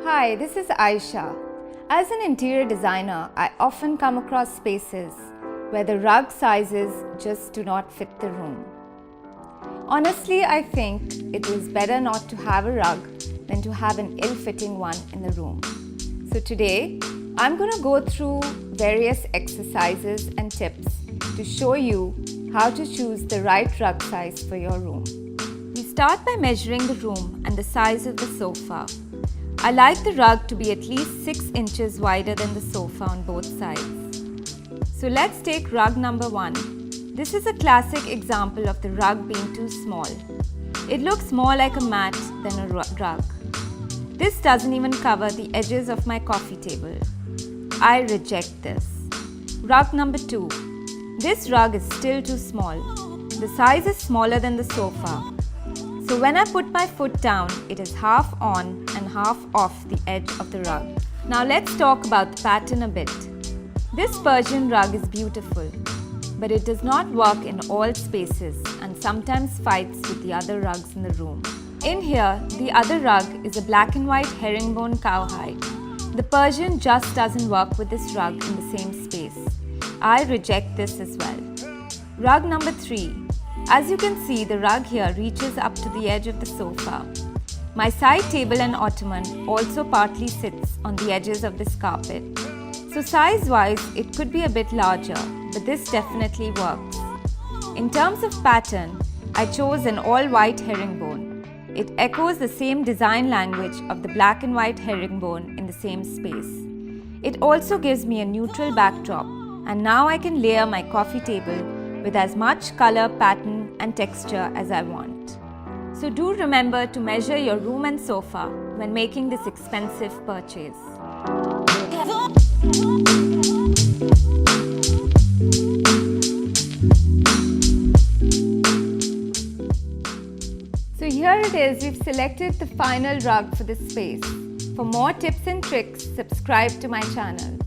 Hi, this is Aisha. As an interior designer, I often come across spaces where the rug sizes just do not fit the room. Honestly, I think it is better not to have a rug than to have an ill-fitting one in the room. So today, I'm going to go through various exercises and tips to show you how to choose the right rug size for your room. We start by measuring the room and the size of the sofa. I like the rug to be at least 6 inches wider than the sofa on both sides. So let's take rug number 1. This is a classic example of the rug being too small. It looks more like a mat than a rug. This doesn't even cover the edges of my coffee table. I reject this. Rug number 2. This rug is still too small. The size is smaller than the sofa. So when I put my foot down, it is half on and half off the edge of the rug. Now let's talk about the pattern a bit. This Persian rug is beautiful, but it does not work in all spaces and sometimes fights with the other rugs in the room. In here, the other rug is a black and white herringbone cowhide. The Persian just doesn't work with this rug in the same space. I reject this as well. Rug number 3. As you can see, the rug here reaches up to the edge of the sofa. My side table and ottoman also partly sits on the edges of this carpet. So size-wise, it could be a bit larger, but this definitely works. In terms of pattern, I chose an all-white herringbone. It echoes the same design language of the black and white herringbone in the same space. It also gives me a neutral backdrop, and now I can layer my coffee table with as much color, pattern and texture as I want. So do remember to measure your room and sofa when making this expensive purchase. So here it is, we've selected the final rug for this space. For more tips and tricks, subscribe to my channel.